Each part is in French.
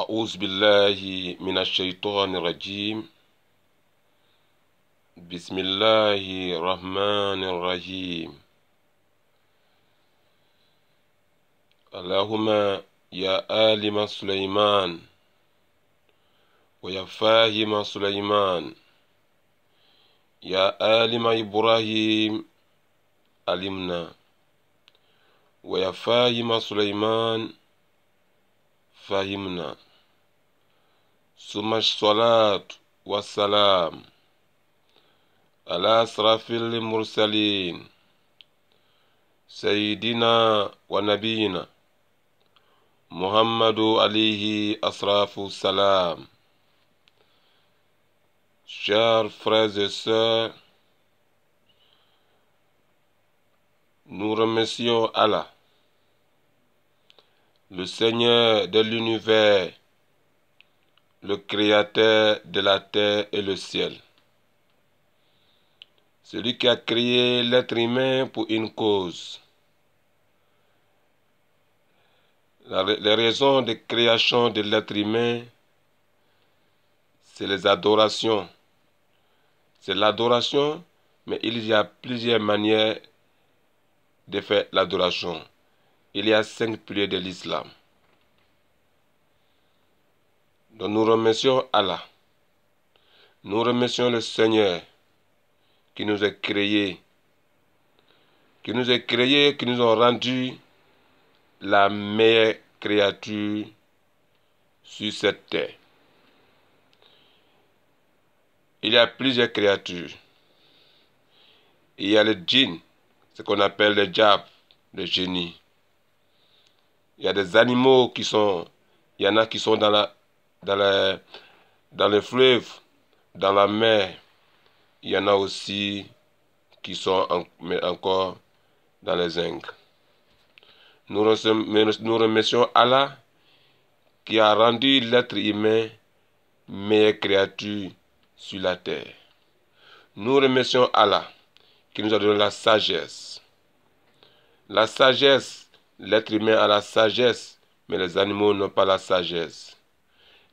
أعوذ بالله من الشيطان الرجيم. بسم الله الرحمن الرحيم. اللهم يا عالم سليمان ويا فاهم سليمان يا عالم إبراهيم علمنا ويا فاهم سليمان فهمنا. ثم الصلاة والسلام على أشرف المرسلين سيدنا ونبينا محمد عليه أشرف السلام. Chers frères et sœurs, nous remercions Allah, le Seigneur de l'univers, le Créateur de la terre et le ciel. Celui qui a créé l'être humain pour une cause. Les raisons de création de l'être humain, c'est les adorations. C'est l'adoration, mais il y a plusieurs manières de faire l'adoration. Il y a 5 piliers de l'islam. Donc nous remercions Allah. Nous remercions le Seigneur qui nous a créés, qui nous a rendu la meilleure créature sur cette terre. Il y a plusieurs créatures. Il y a le djinn, ce qu'on appelle le diable, le génie. Il y a des animaux il y en a qui sont dans le fleuve, dans la mer. Il y en a aussi qui sont encore dans les zincs. Nous remercions Allah qui a rendu l'être humain meilleure créature sur la terre. Nous remercions Allah qui nous a donné la sagesse. La sagesse, l'être humain a la sagesse, mais les animaux n'ont pas la sagesse.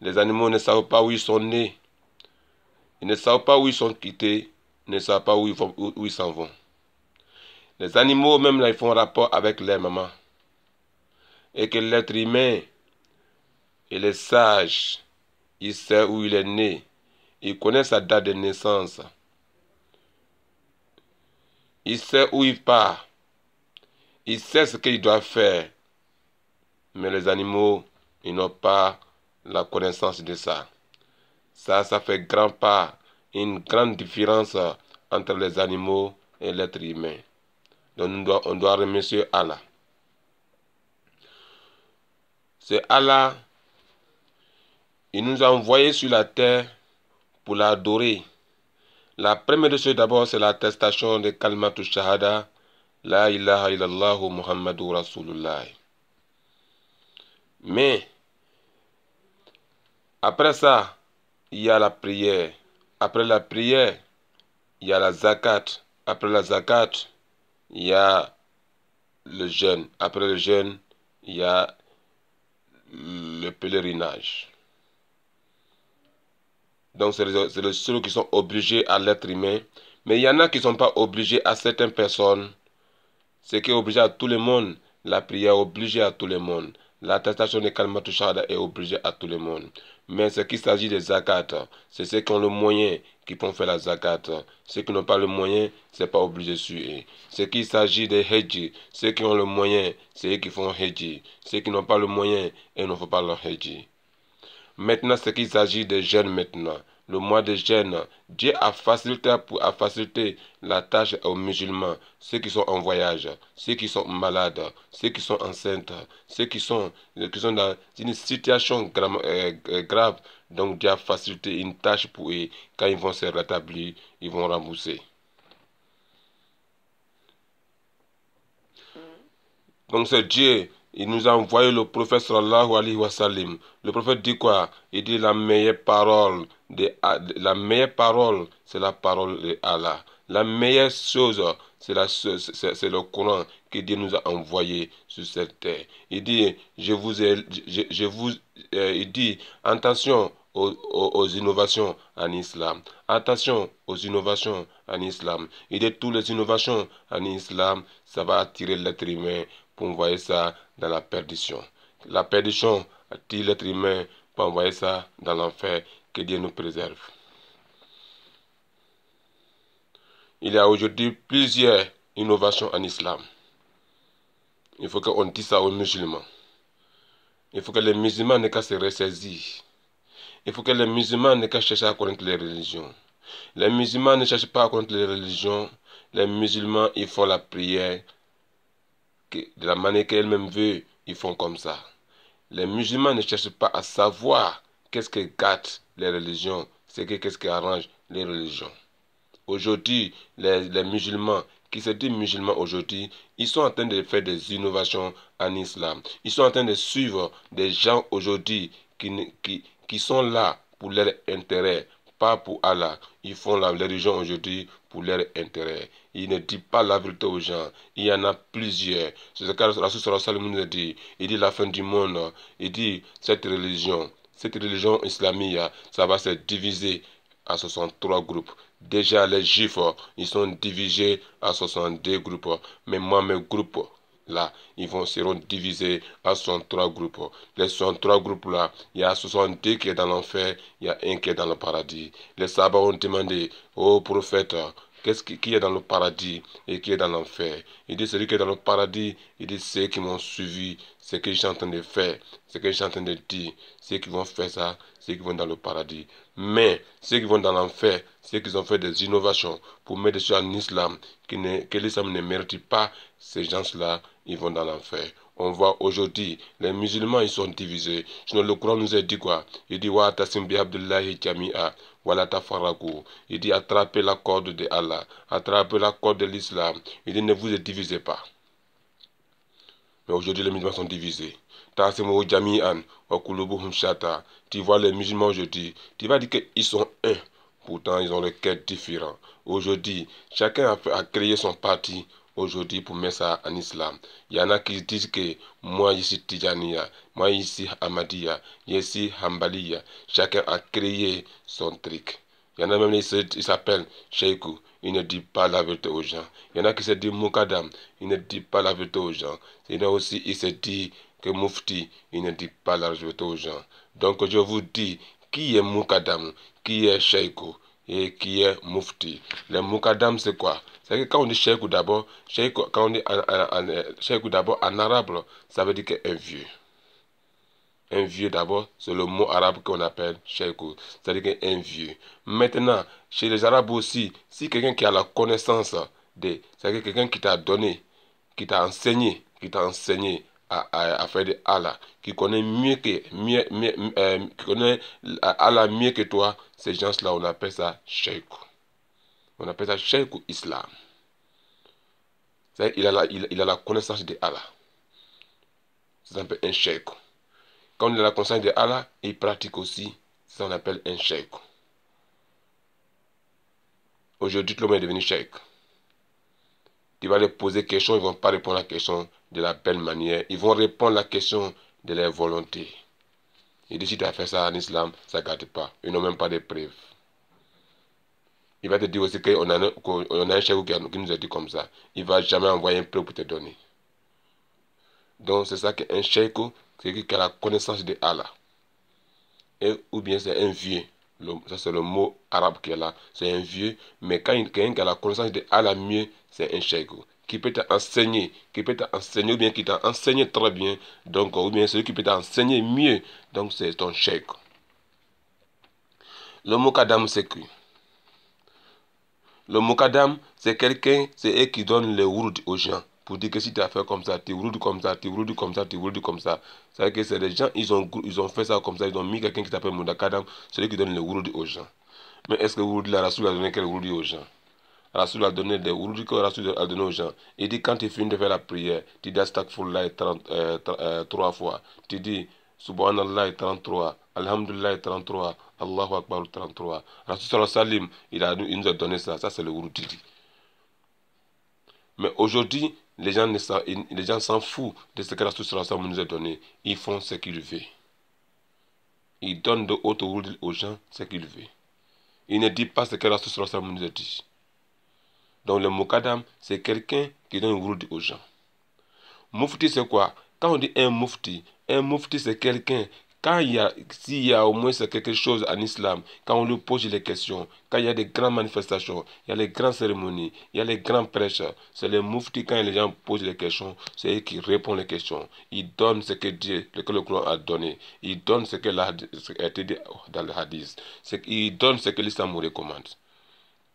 Les animaux ne savent pas où ils sont nés. Ils ne savent pas où ils sont quittés. Ils ne savent pas où ils s'en vont. Les animaux, même là, ils font rapport avec leur maman. Et que l'être humain, il est sage. Il sait où il est né. Il connaît sa date de naissance. Il sait où il part. Il sait ce qu'il doit faire. Mais les animaux, ils n'ont pas la connaissance de ça. Ça fait une grande différence entre les animaux et l'être humain. Donc on doit remercier Allah. C'est Allah, il nous a envoyés sur la terre pour l'adorer. La première de choses d'abord, c'est l'attestation de Kalmatu Shahada, La ilaha illallah Muhammadu Rasulullah. Mais, après ça, il y a la prière. Après la prière, il y a la zakat. Après la zakat, il y a le jeûne. Après le jeûne, il y a le pèlerinage. Donc, c'est les seuls qui sont obligés à l'être humain. Mais il y en a qui ne sont pas obligés à certaines personnes. Ce qui est obligé à tout le monde, la prière est obligée à tout le monde. L'attestation de Kalmatu Shahada est obligée à tout le monde. Mais ce qui s'agit des zakat, c'est ceux qui ont le moyen qui peuvent faire la zakat. Ceux qui n'ont pas le moyen, ce n'est pas obligé sur eux. Ce qui s'agit des hedji, ceux qui ont le moyen, c'est eux qui font hedji. Ceux qui n'ont pas le moyen, ils ne font pas leur hedji. Maintenant, ce qui s'agit des jeunes maintenant. Le mois de jeûne, Dieu a facilité la tâche aux musulmans, ceux qui sont en voyage, ceux qui sont malades, ceux qui sont enceintes, ceux qui sont dans une situation grave. Donc Dieu a facilité une tâche pour eux. Quand ils vont se rétablir, ils vont rembourser. Donc c'est Dieu. Il nous a envoyé le prophète sallallahu alayhi wa sallam. Le prophète dit quoi? Il dit la meilleure parole, c'est la parole de Allah. La meilleure chose, c'est le Coran que Dieu nous a envoyé sur cette terre. Il dit, je vous il dit attention aux innovations en islam. Attention aux innovations en islam. Il dit toutes les innovations en islam, ça va attirer l'être humain pour envoyer ça dans la perdition. La perdition attire l'être humain pour envoyer ça dans l'enfer. Que Dieu nous préserve. Il y a aujourd'hui plusieurs innovations en islam. Il faut qu'on dise ça aux musulmans. Il faut que les musulmans n'aient qu'à se ressaisir. Il faut que les musulmans n'aient qu'à chercher à connaître les religions. Les musulmans ne cherchent pas à connaître les religions. Les musulmans, ils font la prière de la manière qu'elles-mêmes veulent. Ils font comme ça. Les musulmans ne cherchent pas à savoir qu'est-ce qui gâte les religions, qu'est-ce qui arrange les religions. Aujourd'hui, les musulmans, qui se disent musulmans aujourd'hui, ils sont en train de faire des innovations en islam. Ils sont en train de suivre des gens aujourd'hui qui sont là pour leur intérêt, pas pour Allah. Ils font la religion aujourd'hui pour leur intérêt. Ils ne disent pas la vérité aux gens. Il y en a plusieurs. C'est ce que Rasul sallallahu alayhi wa sallam nous dit. Il dit la fin du monde. Il dit cette religion islamique, ça va se diviser à 63 groupes. Déjà les juifs, ils sont divisés à 62 groupes. Mais moi, mes groupes, là, seront divisés à 63 groupes. Les 63 groupes là, il y a 62 qui est dans l'enfer, il y a un qui est dans le paradis. Les sabbats ont demandé au prophète, qui est dans le paradis et qui est dans l'enfer. Il dit celui qui est dans le paradis, il dit ceux qui m'ont suivi, ce que je suis en train de faire, ce que je suis en train de dire, ceux qui vont faire ça, ceux qui vont dans le paradis. Mais ceux qui vont dans l'enfer, ceux qui ont fait des innovations pour mettre dessus en islam, que l'islam ne mérite pas, ces gens-là, ils vont dans l'enfer. On voit aujourd'hui, les musulmans, ils sont divisés. Sinon, le Coran nous a dit quoi? Il dit, wa tasim bi abdullahi jami'a, wa la tafaraku. Il dit, attrapez la corde de Allah, attrapez la corde de l'islam. Il dit, ne vous divisez pas. Mais aujourd'hui, les musulmans sont divisés. Tasimu jami'an, wa kulubuhum shata. Tu vois les musulmans aujourd'hui, tu vas dire qu'ils sont un. Pourtant, ils ont le cœur différent. Aujourd'hui, chacun a créé son parti aujourd'hui pour mettre ça en islam. Il y en a qui disent que moi ici Tijaniya, moi ici Ahmadiyya, ici Hanbaliya. Chacun a créé son truc. Il y en a même qui s'appellent Sheikhu. Il ne dit pas la vérité aux gens. Il y en a qui se disent Moukadam. Il ne dit pas la vérité aux gens. Il y en a aussi qui se disent que Mufti. Il ne dit pas la vérité aux gens. Donc je vous dis, qui est Moukadam, qui est Sheikhu et qui est Mufti. Le Moukadam c'est quoi? C'est que quand on dit Sheikhu d'abord, quand on dit Sheikhu d'abord en arabe, ça veut dire qu'un vieux. Un vieux d'abord, c'est le mot arabe qu'on appelle Sheikhu, c'est-à-dire qu'un vieux. Maintenant, chez les arabes aussi, si quelqu'un qui a la connaissance c'est-à-dire quelqu'un qui t'a donné, qui t'a enseigné à faire de Allah, qui connaît qui connaît Allah mieux que toi, ces gens-là, on appelle ça Sheikhu. On appelle ça Sheikhu Islam. Il a la connaissance de Allah. C'est un peu un Sheikhu. Quand il a la connaissance de Allah, il pratique aussi. Ça on appelle un Sheikhu. Aujourd'hui, tout le monde est devenu Sheikh. Tu vas leur poser question, ils ne vont pas répondre à la question de la belle manière. Ils vont répondre à la question de leur volonté. Il dit si tu as fait ça en islam, ça ne garde pas. Ils n'ont même pas de preuves. Il va te dire aussi qu'on a un cheikh qui nous a dit comme ça. Il ne va jamais envoyer un preuve pour te donner. Donc c'est ça qu'un cheikh, c'est qui a la connaissance de Allah. Ou bien c'est un vieux. Ça c'est le mot arabe qui est là. C'est un vieux. Mais quand quelqu'un qui a la connaissance de Allah mieux, c'est un cheikh. Qui peut t'enseigner, ou bien qui t'a enseigné très bien, donc, ou bien celui qui peut t'enseigner mieux, donc c'est ton cheikh. Le Moukadam, c'est qui? Le Moukadam, c'est quelqu'un, c'est eux qui donnent les wurd aux gens, pour dire que si tu as fait comme ça, tu wurd comme ça, tu wurd comme ça, tu wurd comme ça. C'est-à-dire que c'est les gens, ils ont fait ça comme ça, ils ont mis quelqu'un qui s'appelle Moukadam, celui qui donne les wurd aux gens. Mais est-ce que wurd, la Rasoul a donné quel wurd aux gens? Rasoul a donné des wurd que Rasoul a donné aux gens. Il dit quand tu finis de faire la prière, tu dis Astaghfirullah 3 fois. Tu dis Subhanallah 33, Alhamdulillah 33, Allahu Akbar 33. Rasoul Salim, il nous a donné ça. Ça c'est le wurd dit. Mais aujourd'hui, les gens s'en foutent de ce que Rasoul Salim nous a donné. Ils font ce qu'ils veulent. Il donne de haute route aux gens ce qu'il veut. Il ne dit pas ce que Rasul sallallahu alayhi wa sallam nous a dit. Donc le Muqaddam, c'est quelqu'un qui donne une route aux gens. Mufti, c'est quoi? Quand on dit un mufti c'est quelqu'un, s'il y a au moins quelque chose en islam, quand on lui pose les questions, quand il y a des grandes manifestations, il y a les grandes cérémonies, il y a les grands prêches, c'est le mufti, quand les gens posent les questions, c'est lui qui répond les questions. Il donne ce que Dieu, que le Coran a donné. Il donne ce que a été dit dans le hadith. Il donne ce que l'islam nous recommande.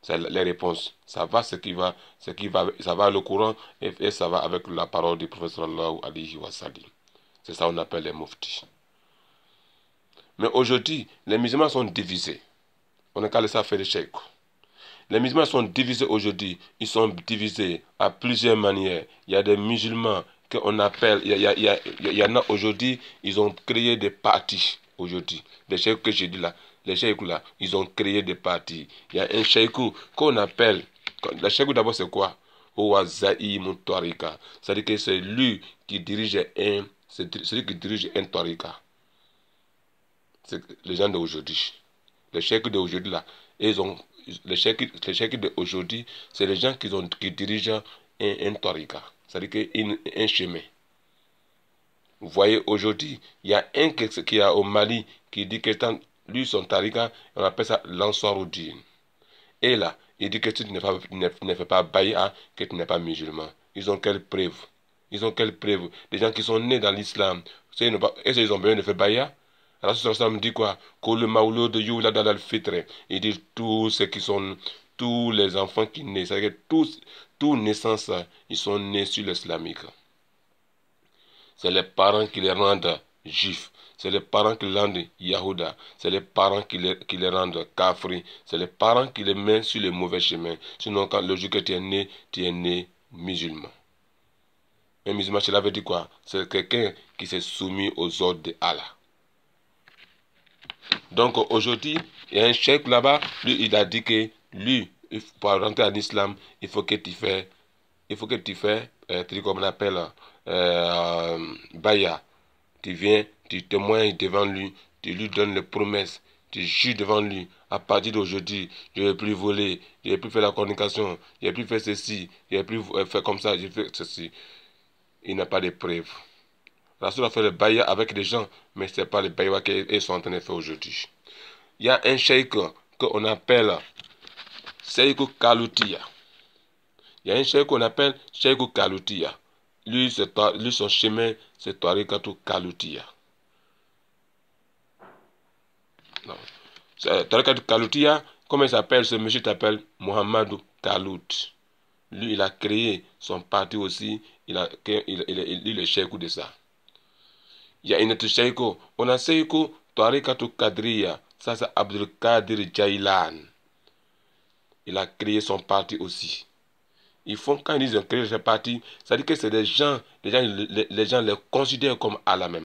C'est les réponses. Ça va ça va le Coran et ça va avec la parole du prophète sallallahu alayhi wa sallam. C'est ça qu'on appelle les muftis. Mais aujourd'hui, les musulmans sont divisés. On a qu'à ça faire des cheikh. Les musulmans sont divisés aujourd'hui. Ils sont divisés à plusieurs manières. Il y a des musulmans qu'on appelle, il y en a aujourd'hui, ils ont créé des partis aujourd'hui. Les cheikhs que j'ai dit là, les cheikhs là, ils ont créé des partis. Il y a un cheikh qu'on appelle, le cheikh d'abord c'est quoi? Owazaïm Tariqa. C'est-à-dire que c'est lui qui dirige un Tariqa. C'est les gens d'aujourd'hui. Les cheikhs d'aujourd'hui là, les cheikhs d'aujourd'hui, c'est les gens qui dirigent un Tariqa. C'est-à-dire un chemin. Vous voyez, aujourd'hui, il y a un qui est au Mali qui dit que lui, son Tariqa, on appelle ça l'Ansaruddin. Et là, il dit que tu ne fais pas baïa, que tu n'es pas musulman. Ils ont quelle preuve? Des gens qui sont nés dans l'islam, est-ce qu'ils ont besoin de faire baïa? Alors, ça me dit quoi? Que le maoulo de Youla dans le fitre. Il dit tous les enfants qui naissent, c'est-à-dire que tous naissances, ils sont nés sur l'islamique. C'est les parents qui les rendent juifs. C'est les parents qui les rendent Yahuda. C'est les parents qui les rendent Kafri. C'est les parents qui les mettent sur le mauvais chemin. Sinon, quand le jour que tu es né musulman. Un musulman, cela veut dire quoi? C'est quelqu'un qui s'est soumis aux ordres de Allah. Donc aujourd'hui, il y a un cheikh là-bas, lui, il a dit que lui, pour rentrer en islam, il faut que tu fais, comme on appelle, Baya. Tu viens, tu témoignes devant lui, tu lui donnes les promesses, tu jures devant lui. À partir d'aujourd'hui, je ne vais plus voler, je ne vais plus faire la communication, je ne vais plus faire ceci, je ne vais plus faire comme ça, je vais faire ceci. Il n'a pas de preuves. Rasoul a fait le Baya avec des gens, mais ce n'est pas le Baya qu'ils sont en train de faire aujourd'hui. Il y a un cheikh qu'on appelle Cheikh Kaloutia. Il y a un cheikh qu'on appelle Cheikh Kaloutia. Lui, son chemin, c'est Tariqatou Kaloutia. Tariqatou Kaloutia, comment il s'appelle? Ce monsieur s'appelle Mohamedou Kalout. Lui, il a créé son parti aussi. Il est le cheikh de ça. Il y a une autre cheikh. On a cheikh Tariqatou Kadriya. Ça, c'est Abdul Qadir Jailan. Il a créé son parti aussi. Quand ils ont créé ce parti, ça dit que c'est les gens les considèrent comme Allah même.